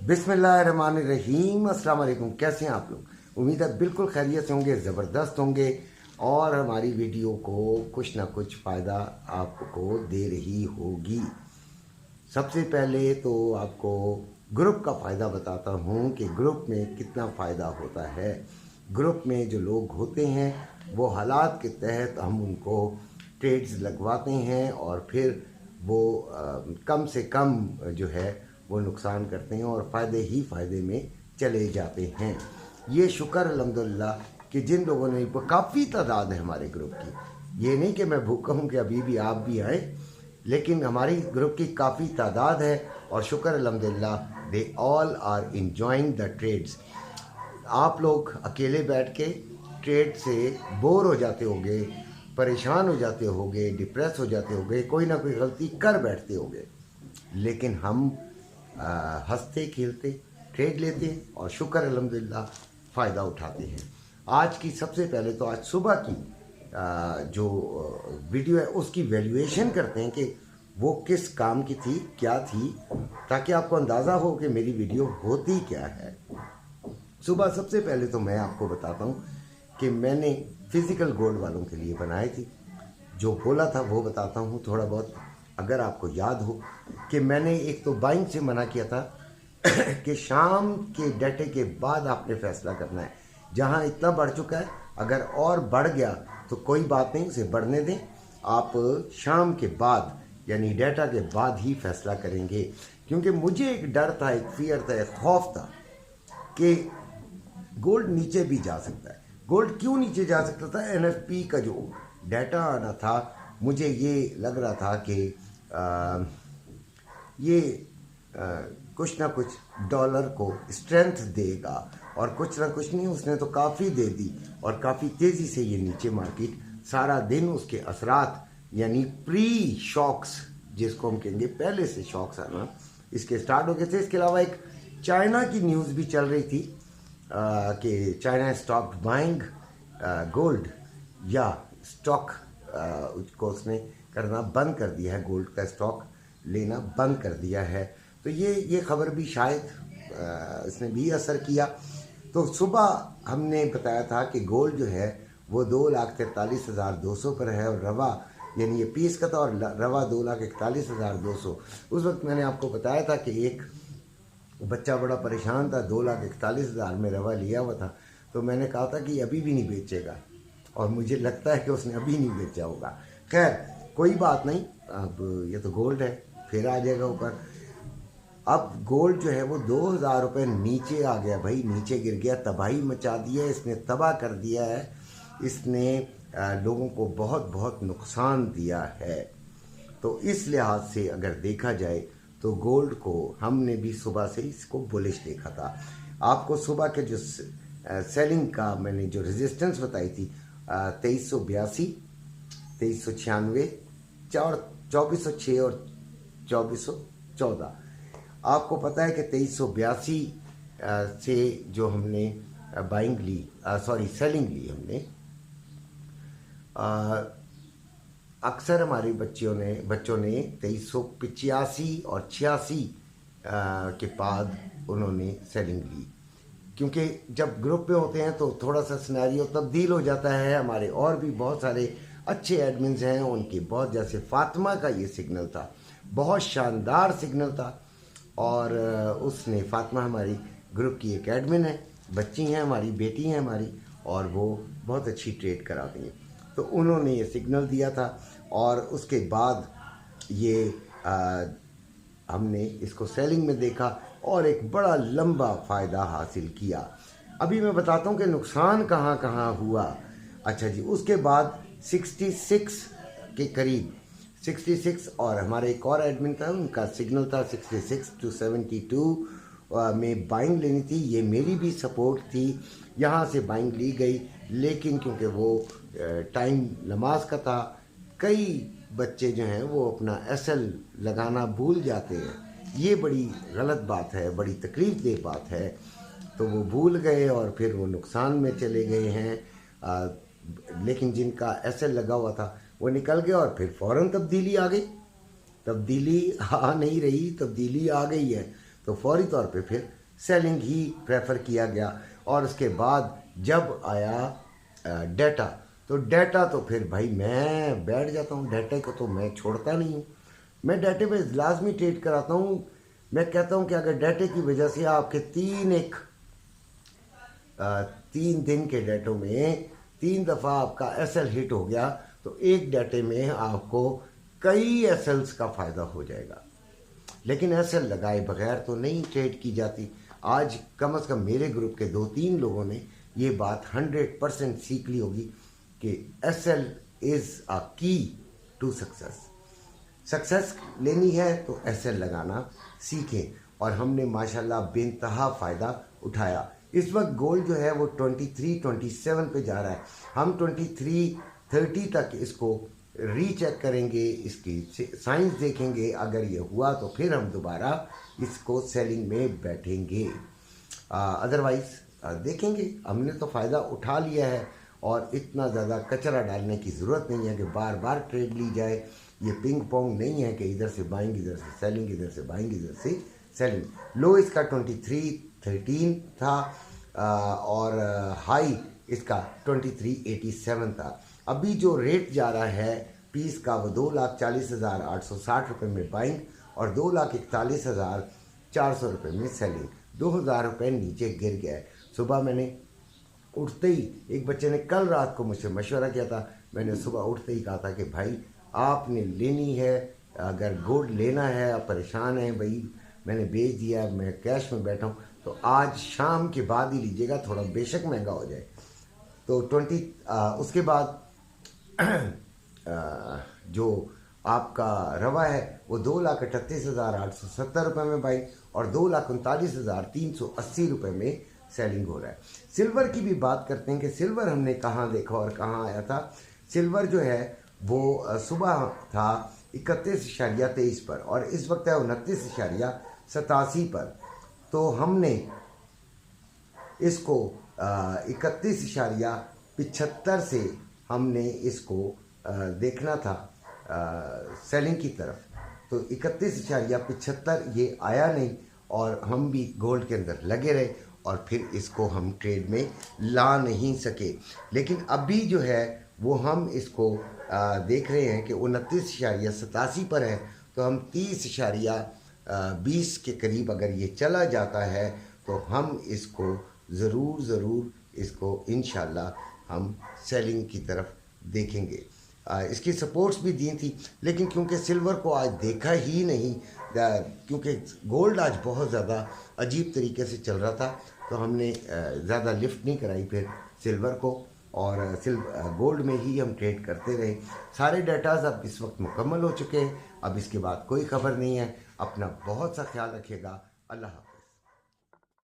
बिस्मिल्लाहिर्रहमानिर्रहीम। अस्सलाम वालेकुम। कैसे हैं आप लोग? उम्मीद है बिल्कुल खैरियत से होंगे, ज़बरदस्त होंगे और हमारी वीडियो को कुछ ना कुछ फ़ायदा आपको दे रही होगी। सबसे पहले तो आपको ग्रुप का फ़ायदा बताता हूँ कि ग्रुप में कितना फ़ायदा होता है। ग्रुप में जो लोग होते हैं वो हालात के तहत हम उनको ट्रेड्स लगवाते हैं और फिर वो कम से कम जो है वो नुकसान करते हैं और फ़ायदे ही फ़ायदे में चले जाते हैं। ये शुक्र अल्हम्दुलिल्लाह कि जिन लोगों ने काफ़ी तादाद है हमारे ग्रुप की, ये नहीं कि मैं भूखा हूँ कि अभी भी आप भी आए, लेकिन हमारी ग्रुप की काफ़ी तादाद है और शुक्र अल्हम्दुलिल्लाह they all are enjoying the trades. आप लोग अकेले बैठ के ट्रेड से बोर हो जाते होंगे, परेशान हो जाते होंगे, डिप्रेस हो जाते होंगे, कोई ना कोई गलती कर बैठते होंगे, लेकिन हम हंसते खेलते ट्रेड लेते हैं और शुक्र अल्हम्दुलिल्लाह फ़ायदा उठाते हैं। आज की सबसे पहले तो आज सुबह की जो वीडियो है उसकी वैल्यूएशन करते हैं कि वो किस काम की थी, क्या थी, ताकि आपको अंदाज़ा हो कि मेरी वीडियो होती क्या है। सुबह सबसे पहले तो मैं आपको बताता हूँ कि मैंने फ़िज़िकल गोल्ड वालों के लिए बनाई थी। जो बोला था वो बताता हूँ थोड़ा बहुत, अगर आपको याद हो कि मैंने एक तो बाइंग से मना किया था कि शाम के डाटे के बाद आपने फ़ैसला करना है। जहाँ इतना बढ़ चुका है, अगर और बढ़ गया तो कोई बात नहीं, उसे बढ़ने दें। आप शाम के बाद यानी डाटा के बाद ही फ़ैसला करेंगे, क्योंकि मुझे एक डर था, एक फियर था, एक खौफ था कि गोल्ड नीचे भी जा सकता है। गोल्ड क्यों नीचे जा सकता था? एनएफपी का जो डाटा आना था, मुझे ये लग रहा था कि ये कुछ ना कुछ डॉलर को स्ट्रेंथ देगा और कुछ ना कुछ नहीं, उसने तो काफ़ी दे दी और काफ़ी तेज़ी से ये नीचे मार्केट सारा दिन उसके असरात यानी प्री शॉक्स जिसको हम कहेंगे, पहले से शॉक्स आना इसके स्टार्ट हो गए थे। इसके अलावा एक चाइना की न्यूज़ भी चल रही थी कि चाइना स्टॉक बाइंग गोल्ड या स्टॉक उसको उसने करना बंद कर दिया है, गोल्ड का स्टॉक लेना बंद कर दिया है। तो ये खबर भी शायद इसने भी असर किया। तो सुबह हमने बताया था कि गोल्ड जो है वो 2,43,200 पर है और रवा यानी ये पीस का था और रवा 2,41,200। उस वक्त मैंने आपको बताया था कि एक बच्चा बड़ा परेशान था, 2,41,000 में रवा लिया हुआ था, तो मैंने कहा था कि अभी भी नहीं बेचेगा और मुझे लगता है कि उसने अभी नहीं बेचा होगा। खैर कोई बात नहीं, अब ये तो गोल्ड है, फिर आ जाएगा ऊपर। अब गोल्ड जो है वो 2,000 रुपये नीचे आ गया भाई, नीचे गिर गया, तबाही मचा दी है इसने, तबाह कर दिया है इसने, लोगों को बहुत बहुत नुकसान दिया है। तो इस लिहाज से अगर देखा जाए तो गोल्ड को हमने भी सुबह से इसको बुलिश देखा था। आपको सुबह के जो सेलिंग का मैंने जो रेजिस्टेंस बताई थी 2382, 2396, 2406 और 2414, आपको पता है कि 2382 से जो हमने बाइंग ली, सेलिंग ली हमने, अक्सर हमारे बच्चों ने 2385 और 86 के बाद उन्होंने सेलिंग ली, क्योंकि जब ग्रुप में होते हैं तो थोड़ा सा सिनेरियो तब्दील हो जाता है। हमारे और भी बहुत सारे अच्छे एडमिन्स हैं, उनके बहुत, जैसे फातिमा का ये सिग्नल था, बहुत शानदार सिग्नल था और उसने, फातिमा हमारी ग्रुप की एक एडमिन है, बच्ची हैं हमारी, बेटी हैं हमारी, और वो बहुत अच्छी ट्रेड कराती हैं। तो उन्होंने ये सिग्नल दिया था और उसके बाद ये हमने इसको सेलिंग में देखा और एक बड़ा लंबा फ़ायदा हासिल किया। अभी मैं बताता हूँ कि नुकसान कहाँ कहाँ हुआ। अच्छा जी, उसके बाद 66 के करीब, 66 और हमारे एक और एडमिन था, उनका सिग्नल था 66 to 72 में बाइंग लेनी थी। ये मेरी भी सपोर्ट थी, यहाँ से बाइंग ली गई, लेकिन क्योंकि वो टाइम नमाज का था, कई बच्चे जो हैं वो अपना एसएल लगाना भूल जाते हैं। ये बड़ी गलत बात है, बड़ी तकलीफ देह बात है। तो वो भूल गए और फिर वो नुकसान में चले गए हैं। लेकिन जिनका एसएल लगा हुआ था वो निकल गया और फिर फ़ौरन तब्दीली आ गई। तब्दीली आ नहीं रही, तब्दीली आ गई है, तो फौरी तौर पे फिर सेलिंग ही प्रेफर किया गया। और उसके बाद जब आया डाटा, तो डाटा तो फिर भाई मैं बैठ जाता हूँ, डाटा को तो मैं छोड़ता नहीं हूँ, मैं डाटे पे लाजमी ट्रेड कराता हूँ। मैं कहता हूँ कि अगर डाटे की वजह से आपके 3 दिन के डाटों में 3 दफ़ा आपका एसएल हिट हो गया, तो एक डाटे में आपको कई एसएल्स का फ़ायदा हो जाएगा। लेकिन एसएल लगाए बगैर तो नहीं ट्रेड की जाती। आज कम से कम मेरे ग्रुप के 2-3 लोगों ने ये बात 100% सीख ली होगी कि एसएल इज़ अ की टू सक्सेस लेनी है तो एसएल लगाना सीखें। और हमने माशाल्लाह बेइंतहा फ़ायदा उठाया। इस वक्त गोल्ड जो है वो 23-27 पे जा रहा है। हम 23-30 तक इसको रीचेक करेंगे, इसकी साइंस देखेंगे। अगर ये हुआ तो फिर हम दोबारा इसको सेलिंग में बैठेंगे, अदरवाइज़ देखेंगे। हमने तो फ़ायदा उठा लिया है और इतना ज़्यादा कचरा डालने की ज़रूरत नहीं है कि बार बार ट्रेड ली जाए। ये पिंग पोंग नहीं है कि इधर से बाइंग इधर से सेलिंग, इधर से बाइंग इधर से सेलिंग। लो इसका 2313 था और हाई इसका 2387 था। अभी जो रेट जा रहा है पीस का वो 2,40,860 रुपये में बाइंग और 2,41,400 रुपये में सेलिंग। 2,000 रुपये नीचे गिर गया है। सुबह मैंने उठते ही, एक बच्चे ने कल रात को मुझसे मशवरा किया था, मैंने सुबह उठते ही कहा था कि भाई आपने लेनी है, अगर गोल्ड लेना है, आप परेशान हैं भाई, मैंने बेच दिया, मैं कैश में बैठा हूँ, तो आज शाम के बाद ही लीजिएगा, थोड़ा बेशक महंगा हो जाए। तो उसके बाद जो आपका रवा है वो 2,38,870 रुपये में बाई और 2,39,380 रुपये में सेलिंग हो रहा है। सिल्वर की भी बात करते हैं कि सिल्वर हमने कहाँ देखा और कहाँ आया था। सिल्वर जो है वो सुबह था 31.23 पर और इस वक्त है 29.87 पर। तो हमने इसको 31.75 से हमने इसको देखना था सेलिंग की तरफ। तो 31.75 ये आया नहीं और हम भी गोल्ड के अंदर लगे रहे और फिर इसको हम ट्रेड में ला नहीं सके। लेकिन अभी जो है वो हम इसको देख रहे हैं कि 29.87 पर है। तो हम 30.20 के करीब अगर ये चला जाता है तो हम इसको ज़रूर इसको इंशाल्लाह हम सेलिंग की तरफ देखेंगे। इसकी सपोर्ट्स भी दी थी, लेकिन क्योंकि सिल्वर को आज देखा ही नहीं, क्योंकि गोल्ड आज बहुत ज़्यादा अजीब तरीके से चल रहा था, तो हमने ज़्यादा लिफ्ट नहीं कराई फिर सिल्वर को और गोल्ड में ही हम ट्रेड करते रहे। सारे डाटाज अब इस वक्त मुकम्मल हो चुके हैं। अब इसके बाद कोई खबर नहीं है। अपना बहुत सा ख्याल रखिएगा। अल्लाह हाफ़िज़।